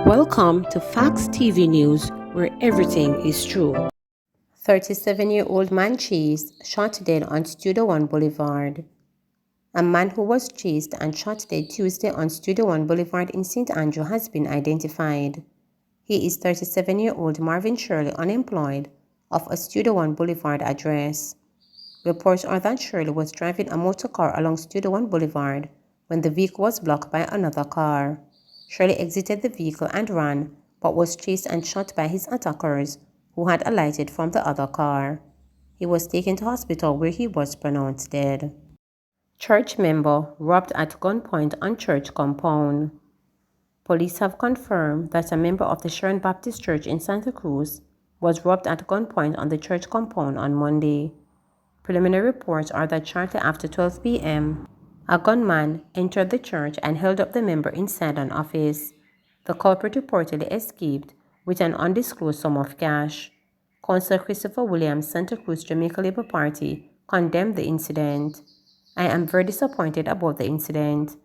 Welcome to Facts TV News, where everything is true. 37-year-old man chased, shot dead on Studio One Boulevard. A man who was chased and shot dead Tuesday on Studio One Boulevard in St. Andrew has been identified. He is 37-year-old Marvin Shirley, unemployed, of a Studio One Boulevard address. Reports are that Shirley was driving a motor car along Studio One Boulevard when the vehicle was blocked by another car. Shirley exited the vehicle and ran, but was chased and shot by his attackers, who had alighted from the other car. He was taken to hospital where he was pronounced dead. Church member robbed at gunpoint on church compound. Police have confirmed that a member of the Sharon Baptist Church in Santa Cruz was robbed at gunpoint on the church compound on Monday. Preliminary reports are that shortly after 12 p.m., a gunman entered the church and held up the member inside an office. The culprit reportedly escaped with an undisclosed sum of cash. Councillor Christopher Williams, Santa Cruz Jamaica Labour Party, condemned the incident. "I am very disappointed about the incident.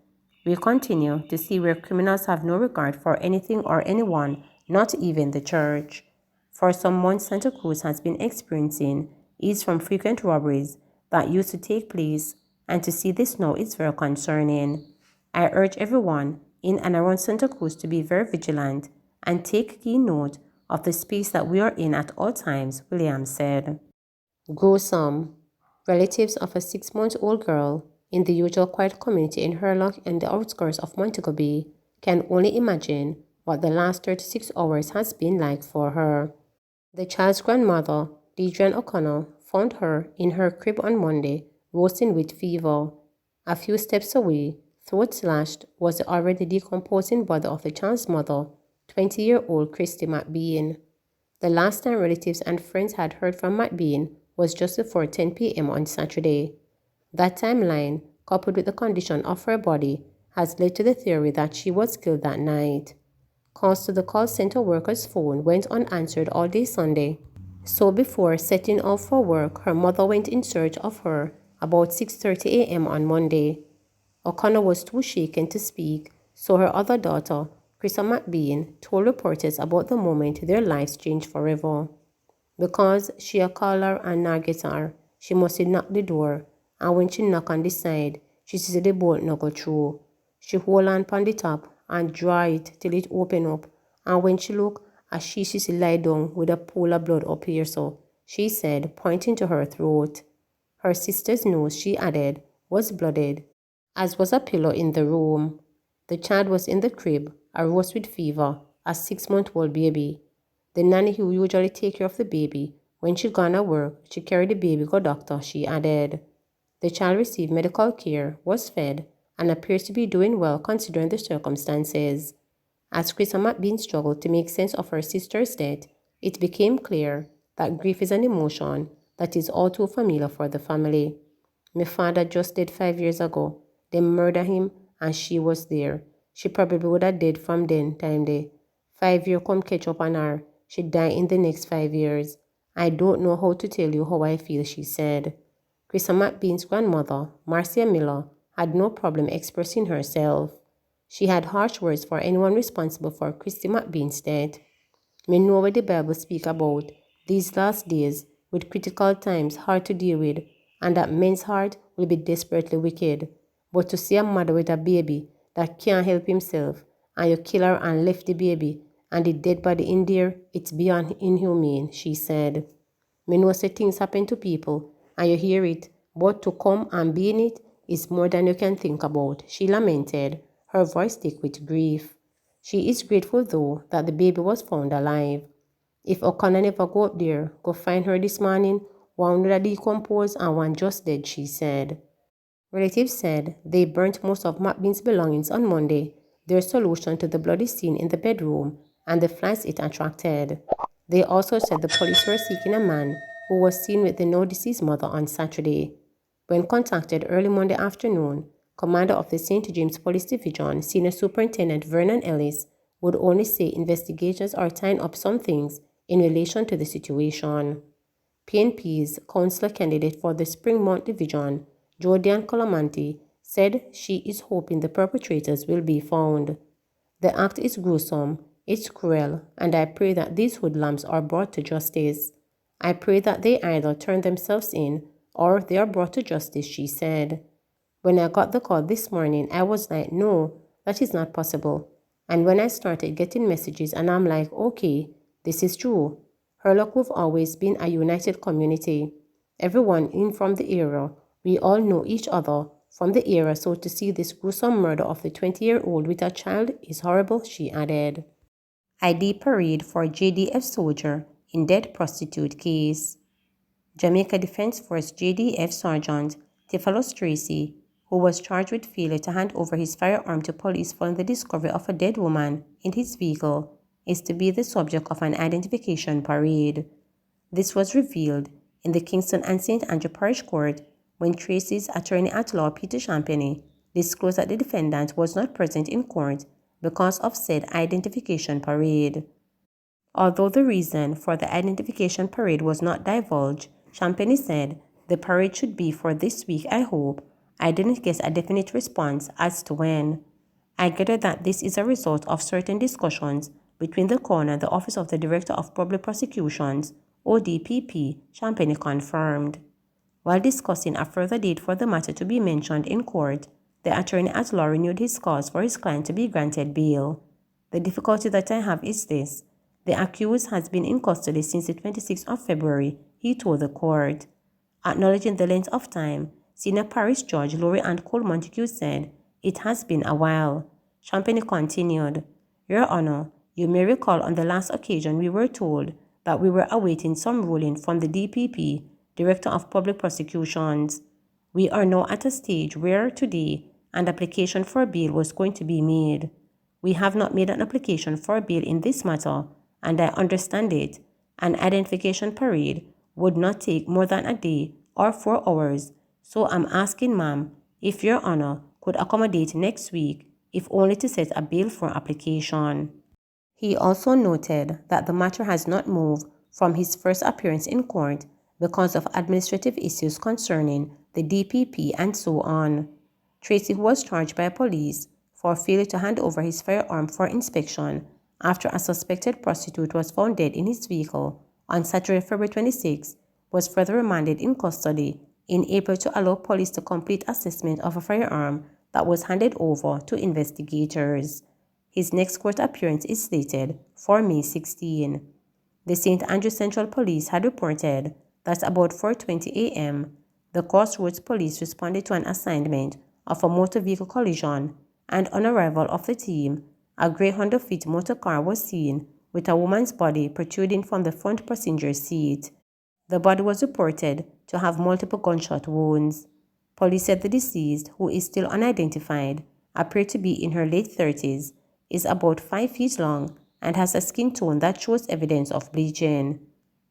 We continue to see where criminals have no regard for anything or anyone, not even the church. For some months, Santa Cruz has been experiencing ease from frequent robberies that used to take place, and to see this now is very concerning. I urge everyone in and around Santa Cruz to be very vigilant and take keen note of the space that we are in at all times," Williams said. Gruesome. Relatives of a 6-month-old girl in the usual quiet community in Hurlock and the outskirts of Montego Bay can only imagine what the last 36 hours has been like for her. The child's grandmother, Deidre O'Connor, found her in her crib on Monday, roasting with fever. A few steps away, throat slashed, was the already decomposing body of the child's mother, 20-year-old Christie McBean. The last time relatives and friends had heard from McBean was just before 10 p.m. on Saturday. That timeline, coupled with the condition of her body, has led to the theory that she was killed that night. Calls to the call center worker's phone went unanswered all day Sunday. So before setting off for work, her mother went in search of her about 6:30 a.m. on Monday. O'Connor was too shaken to speak, so her other daughter, Chrisa McBean, told reporters about the moment their lives changed forever. Because she a caller and not get her, she must knock the door, and when she knock on the side, she sees the bolt not go through. She hold on pon the top and draw it till it open up, and when she look, as she sees lie down with a pool of blood up here so, she said, pointing to her throat. Her sister's nose, she added, was blooded, as was a pillow in the room. The child was in the crib, arose with fever, a 6-month-old baby. The nanny who usually take care of the baby, when she gone to work, she carried the baby go doctor, she added. The child received medical care, was fed, and appears to be doing well considering the circumstances. As Chrisa McBean struggled to make sense of her sister's death, it became clear that grief is an emotion that is all too familiar for the family. "My father just died 5 years ago. They murdered him and she was there. She probably would have died from then time there. 5 years come catch up on her. She died in the next 5 years. I don't know how to tell you how I feel," she said. Chrisa McBean's grandmother, Marcia Miller, had no problem expressing herself. She had harsh words for anyone responsible for Christie McBean's death. "Me know what the Bible speak about, these last days, with critical times hard to deal with, and that men's heart will be desperately wicked. But to see a mother with a baby that can't help himself, and you kill her and left the baby, and the dead body in there, it's beyond inhumane," she said. "Me know say things happen to people, and you hear it, but to come and be in it is more than you can think about," she lamented, her voice thick with grief. She is grateful, though, that the baby was found alive. "If O'Connor never go up there, go find her this morning, one would have decomposed and one just dead," she said. Relatives said they burnt most of McBean's belongings on Monday, their solution to the bloody scene in the bedroom and the flies it attracted. They also said the police were seeking a man who was seen with the now-deceased mother on Saturday. When contacted early Monday afternoon, Commander of the St. James Police Division, Senior Superintendent Vernon Ellis, would only say investigators are tying up some things in relation to the situation. PNP's councillor candidate for the Springmont Division, Jodian Colomathi, said she is hoping the perpetrators will be found. "The act is gruesome, It's cruel, and I pray that these hoodlums are brought to justice. I pray that they either turn themselves in or they are brought to justice, she said. When I got the call this morning, I was like, no, that is not possible. And when I started getting messages and I'm like, okay, this is true. Herlock, we've always been a united community. Everyone in from the area, we all know each other from the area, so to see this gruesome murder of the 20-year-old with a child is horrible, she added. ID parade for JDF soldier in dead prostitute case. Jamaica Defense Force JDF Sergeant Theophilus Tracy, who was charged with failure to hand over his firearm to police following the discovery of a dead woman in his vehicle, is to be the subject of an identification parade. This was revealed in the Kingston and St. Andrew Parish Court when Tracy's attorney-at-law Peter Champagny disclosed that the defendant was not present in court because of said identification parade. Although the reason for the identification parade was not divulged, Champagny said, "The parade should be for this week, I hope. I didn't get a definite response as to when. I gather that this is a result of certain discussions between the coroner and the Office of the Director of Public Prosecutions, ODPP," Champagny confirmed. While discussing a further date for the matter to be mentioned in court, the attorney-at-law renewed his calls for his client to be granted bail. "The difficulty that I have is this. The accused has been in custody since the 26th of February, he told the court. Acknowledging the length of time, Senior Parish Judge Laurie and Cole Montague said, "It has been a while." Champagny continued, "Your Honor, you may recall on the last occasion we were told that we were awaiting some ruling from the DPP, Director of Public Prosecutions. We are now at a stage where today an application for bail was going to be made. We have not made an application for bail in this matter, and I understand it. An identification parade would not take more than a day or 4 hours, so I'm asking, ma'am, if Your Honor could accommodate next week, if only to set a bail for application." He also noted that the matter has not moved from his first appearance in court because of administrative issues concerning the DPP and so on. Tracy, who was charged by police for failure to hand over his firearm for inspection after a suspected prostitute was found dead in his vehicle on Saturday, February 26, was further remanded in custody in April to allow police to complete assessment of a firearm that was handed over to investigators. His next court appearance is slated for May 16. The St. Andrew Central Police had reported that about 4:20 a.m., the Crossroads Police responded to an assignment of a motor vehicle collision, and on arrival of the team, a grey Honda Fit motor car was seen with a woman's body protruding from the front passenger seat. The body was reported to have multiple gunshot wounds. Police said the deceased, who is still unidentified, appeared to be in her late 30s, is about 5 feet long, and has a skin tone that shows evidence of bleaching.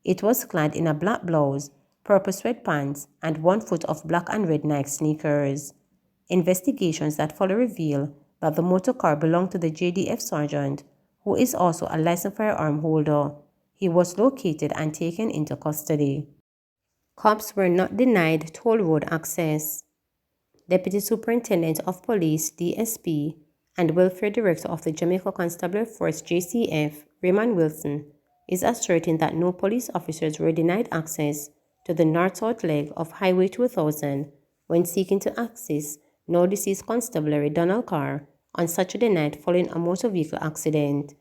It was clad in a black blouse, purple sweatpants, and 1 foot of black and red Nike sneakers. Investigations that follow reveal that the motor car belonged to the JDF sergeant, who is also a licensed firearm holder. He was located and taken into custody. Cops were not denied toll road access. Deputy Superintendent of Police, DSP, and Welfare Director of the Jamaica Constabulary Force, JCF, Raymond Wilson, is asserting that no police officers were denied access to the north-south leg of Highway 2000 when seeking to access now-deceased Constabulary Donald Carr on Saturday night following a motor vehicle accident.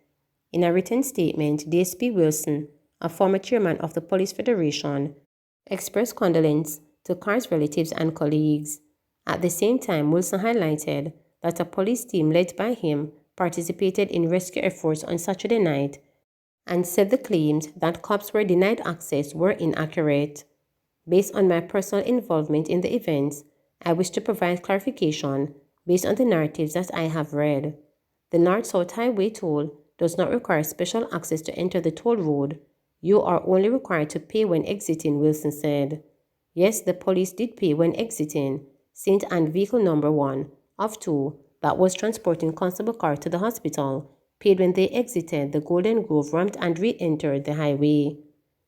In a written statement, DSP Wilson, a former chairman of the Police Federation, expressed condolence to Carr's relatives and colleagues. At the same time, Wilson highlighted that a police team led by him participated in rescue efforts on Saturday night and said the claims that cops were denied access were inaccurate. "Based on my personal involvement in the events, I wish to provide clarification based on the narratives that I have read. The North-South Highway toll does not require special access to enter the toll road. You are only required to pay when exiting," Wilson said. "Yes, the police did pay when exiting St. Anne Vehicle Number 1 of 2 that was transporting Constable Carr to the hospital, paid when they exited the Golden Grove ramp and re-entered the highway.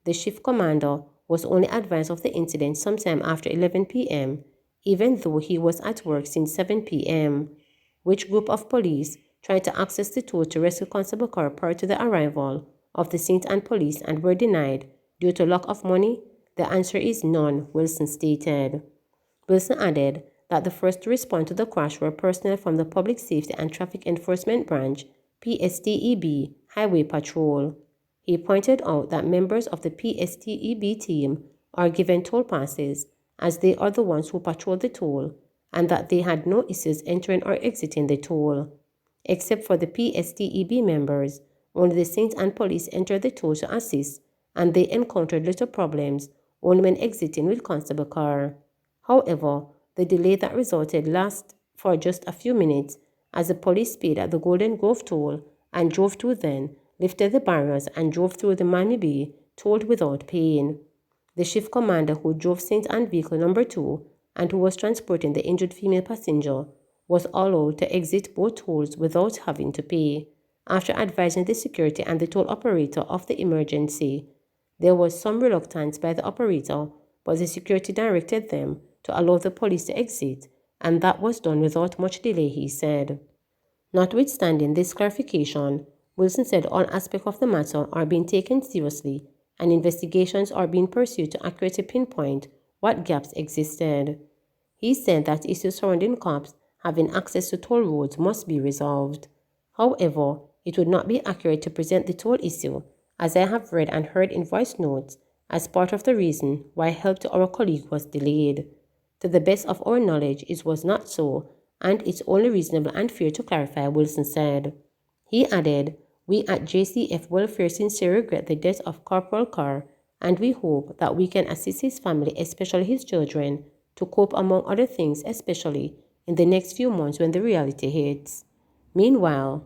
The shift commander was only advised of the incident sometime after 11 p.m., even though he was at work since 7 p.m. Which group of police tried to access the toll to rescue Constable Carr prior to the arrival of the St. Anne police and were denied due to lack of money? The answer is none, Wilson stated. Wilson added that the first to respond to the crash were personnel from the Public Safety and Traffic Enforcement Branch, PSTEB, Highway Patrol. He pointed out that members of the PSTEB team are given toll passes, as they are the ones who patrol the toll, and that they had no issues entering or exiting the toll. Except for the PSTEB members, only the St. Anne police entered the toll to assist, and they encountered little problems only when exiting with Constable Carr. However, the delay that resulted lasted for just a few minutes as the police speed at the Golden Grove toll and drove through then, lifted the barriers and drove through the Miami Bay, tolled without paying. The shift commander who drove St. Anne vehicle number 2 and who was transporting the injured female passenger was allowed to exit both tolls without having to pay. After advising the security and the toll operator of the emergency, there was some reluctance by the operator, but the security directed them to allow the police to exit, and that was done without much delay, he said. Notwithstanding this clarification, Wilson said all aspects of the matter are being taken seriously and investigations are being pursued to accurately pinpoint what gaps existed. He said that issues surrounding cops having access to toll roads must be resolved. However, it would not be accurate to present the toll issue, as I have read and heard in voice notes, as part of the reason why help to our colleague was delayed. To the best of our knowledge, it was not so, and it's only reasonable and fair to clarify, Wilson said. He added, "We at JCF Welfare sincerely regret the death of Corporal Carr, and we hope that we can assist his family, especially his children, to cope among other things, especially in the next few months when the reality hits." Meanwhile,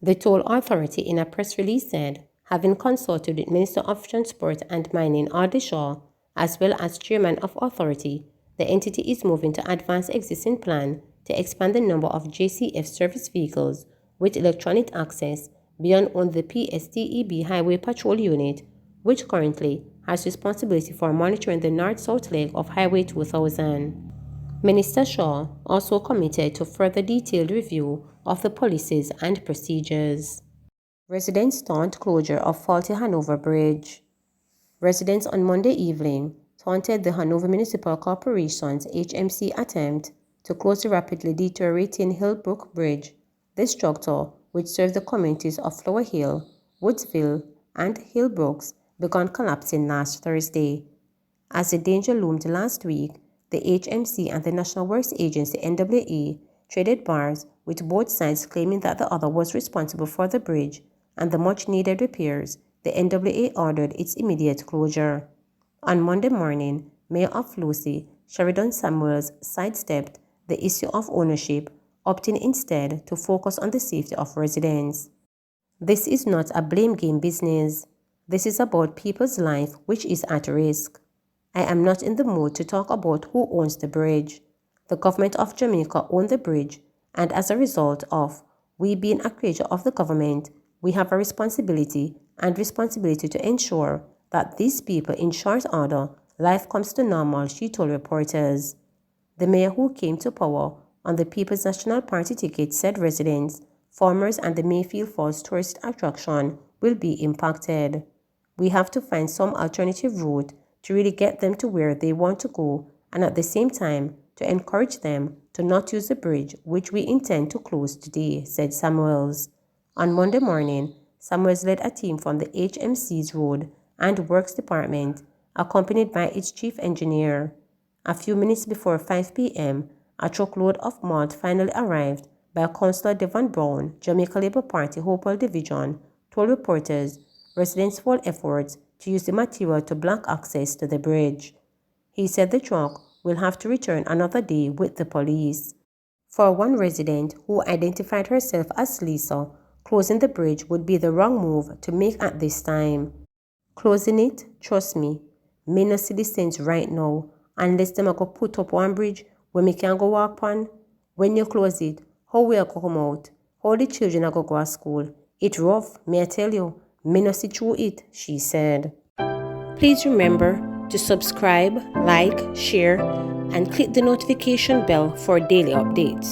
the toll authority in a press release said, having consulted with Minister of Transport and Mining Ardy Shaw, as well as Chairman of Authority, the entity is moving to advance existing plan to expand the number of JCF service vehicles with electronic access beyond only the PSTEB Highway Patrol Unit, which currently has responsibility for monitoring the north-south leg of Highway 2000. Minister Shaw also committed to further detailed review of the policies and procedures. Residents taunt closure of faulty Hanover Bridge. Residents on Monday evening taunted the Hanover Municipal Corporation's HMC attempt to close the rapidly deteriorating Hillbrook Bridge. This structure, which served the communities of Flower Hill, Woodsville, and Hillbrooks, began collapsing last Thursday. As the danger loomed last week, the HMC and the National Works Agency NWA traded bars, with both sides claiming that the other was responsible for the bridge and the much-needed repairs. The NWA ordered its immediate closure. On Monday morning, Mayor of Lucy, Sheridan Samuels, sidestepped the issue of ownership, opting instead to focus on the safety of residents. "This is not a blame game business. This is about people's life which is at risk. I am not in the mood to talk about who owns the bridge. The government of Jamaica owns the bridge, and as a result of we being a creature of the government, we have a responsibility to ensure that these people in short order, life comes to normal," she told reporters. The mayor, who came to power on the People's National Party ticket, said residents, farmers, and the Mayfield Falls tourist attraction will be impacted. "We have to find some alternative route to really get them to where they want to go, and at the same time to encourage them to not use the bridge, which we intend to close today," said Samuels. On Monday morning, Samuels led a team from the HMC's Road and Works Department, accompanied by its chief engineer. A few minutes before 5 p.m., a truckload of malt finally arrived by Councillor Devon Brown, Jamaica Labour Party Hopewell Division, told reporters residents' full efforts to use the material to block access to the bridge. He said the truck will have to return another day with the police. For one resident, who identified herself as Lisa, closing the bridge would be the wrong move to make at this time. "Closing it, trust me, may not see the sense right now, unless them a go put up one bridge where me can go walk on. When you close it, how we a go come out? How the children a go to school? It rough, may I tell you, me not see through it," she said. Please remember to subscribe, like, share, and click the notification bell for daily updates.